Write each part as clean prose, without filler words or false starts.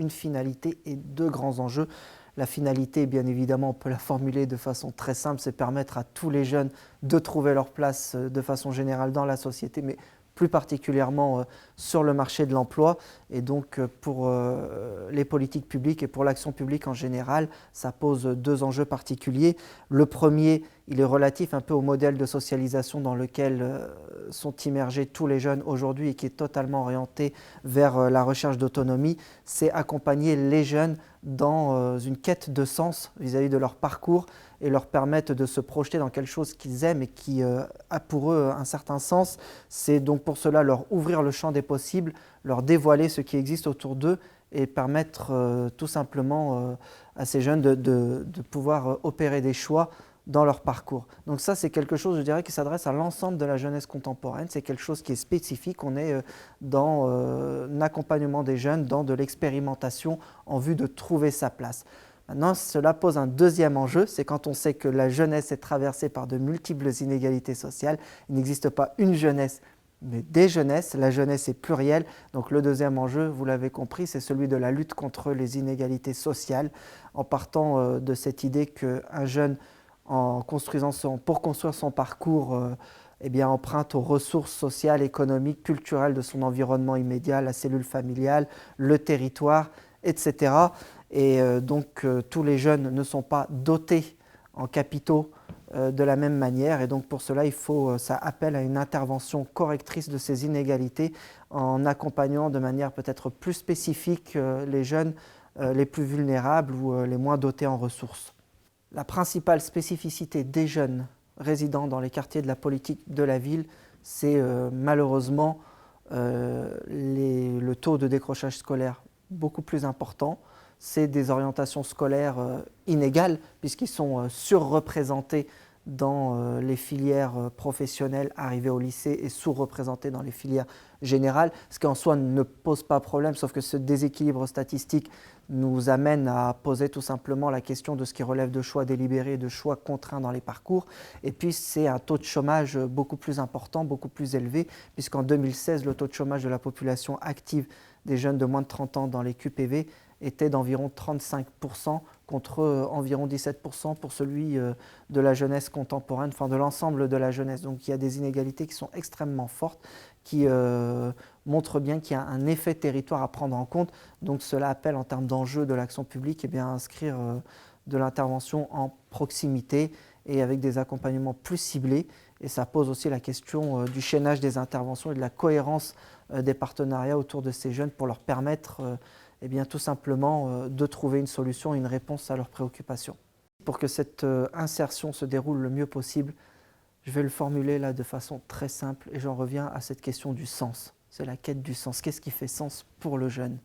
une finalité et deux grands enjeux. La finalité, bien évidemment, on peut la formuler de façon très simple, c'est permettre à tous les jeunes de trouver leur place de façon générale dans la société, mais plus particulièrement sur le marché de l'emploi. Et donc pour les politiques publiques et pour l'action publique en général, ça pose deux enjeux particuliers. Le premier, il est relatif un peu au modèle de socialisation dans lequel sont immergés tous les jeunes aujourd'hui et qui est totalement orienté vers la recherche d'autonomie. C'est accompagner les jeunes dans une quête de sens vis-à-vis de leur parcours et leur permettre de se projeter dans quelque chose qu'ils aiment et qui a pour eux un certain sens. C'est donc pour cela leur ouvrir le champ des possibles, leur dévoiler ce qui existe autour d'eux et permettre tout simplement à ces jeunes de pouvoir opérer des choix dans leur parcours. Donc ça, c'est quelque chose, je dirais, qui s'adresse à l'ensemble de la jeunesse contemporaine. C'est quelque chose qui est spécifique. On est dans un accompagnement des jeunes, dans de l'expérimentation en vue de trouver sa place. Maintenant, cela pose un deuxième enjeu, c'est quand on sait que la jeunesse est traversée par de multiples inégalités sociales. Il n'existe pas une jeunesse, mais des jeunesses. La jeunesse est plurielle. Donc le deuxième enjeu, vous l'avez compris, c'est celui de la lutte contre les inégalités sociales, en partant de cette idée qu'un jeune, pour construire son parcours, eh bien, emprunte aux ressources sociales, économiques, culturelles de son environnement immédiat, la cellule familiale, le territoire, etc. Et donc tous les jeunes ne sont pas dotés en capitaux de la même manière, et donc pour cela ça appelle à une intervention correctrice de ces inégalités en accompagnant de manière peut-être plus spécifique les jeunes les plus vulnérables ou les moins dotés en ressources. La principale spécificité des jeunes résidant dans les quartiers de la politique de la ville, c'est malheureusement le taux de décrochage scolaire beaucoup plus important. C'est des orientations scolaires inégales puisqu'ils sont surreprésentés dans les filières professionnelles arrivées au lycée et sous-représentés dans les filières générales, ce qui en soi ne pose pas problème, sauf que ce déséquilibre statistique nous amène à poser tout simplement la question de ce qui relève de choix délibérés et de choix contraints dans les parcours. Et puis c'est un taux de chômage beaucoup plus important, beaucoup plus élevé, puisqu'en 2016, le taux de chômage de la population active des jeunes de moins de 30 ans dans les QPV était d'environ 35% contre environ 17% pour celui de la jeunesse contemporaine, enfin de l'ensemble de la jeunesse. Donc il y a des inégalités qui sont extrêmement fortes, qui montrent bien qu'il y a un effet territoire à prendre en compte. Donc cela appelle en termes d'enjeux de l'action publique, eh bien, à inscrire de l'intervention en proximité et avec des accompagnements plus ciblés. Et ça pose aussi la question du chaînage des interventions et de la cohérence des partenariats autour de ces jeunes pour leur permettre eh bien, tout simplement de trouver une solution et une réponse à leurs préoccupations. Pour que cette insertion se déroule le mieux possible, je vais le formuler là de façon très simple et j'en reviens à cette question du sens. C'est la quête du sens. Qu'est-ce qui fait sens pour le jeune?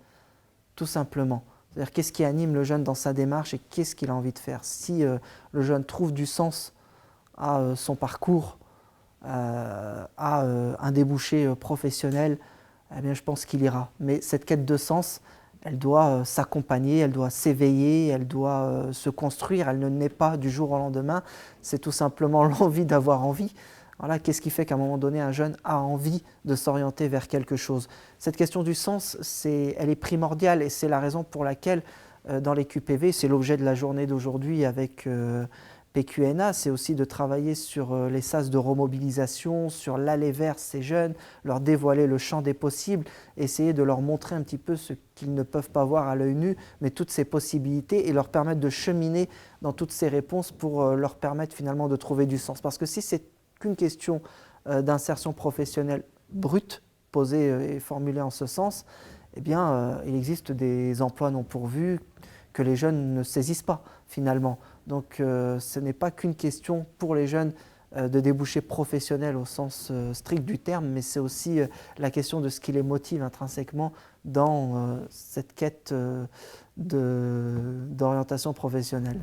Tout simplement. C'est-à-dire qu'est-ce qui anime le jeune dans sa démarche et qu'est-ce qu'il a envie de faire? Si le jeune trouve du sens à son parcours, à un débouché professionnel, eh bien, je pense qu'il ira. Mais cette quête de sens, elle doit s'accompagner, elle doit s'éveiller, elle doit se construire, elle ne naît pas du jour au lendemain, c'est tout simplement l'envie d'avoir envie. Voilà, qu'est-ce qui fait qu'à un moment donné, un jeune a envie de s'orienter vers quelque chose? Cette question du sens, elle est primordiale et c'est la raison pour laquelle dans les QPV, c'est l'objet de la journée d'aujourd'hui avec PQNA, c'est aussi de travailler sur les sas de remobilisation, sur l'aller vers ces jeunes, leur dévoiler le champ des possibles, essayer de leur montrer un petit peu ce qu'ils ne peuvent pas voir à l'œil nu, mais toutes ces possibilités et leur permettre de cheminer dans toutes ces réponses pour leur permettre finalement de trouver du sens. Parce que si c'est qu'une question d'insertion professionnelle brute, posée et formulée en ce sens, eh bien, il existe des emplois non pourvus que les jeunes ne saisissent pas finalement. Donc ce n'est pas qu'une question pour les jeunes de débouchés professionnels au sens strict du terme, mais c'est aussi la question de ce qui les motive intrinsèquement dans cette quête d'orientation professionnelle.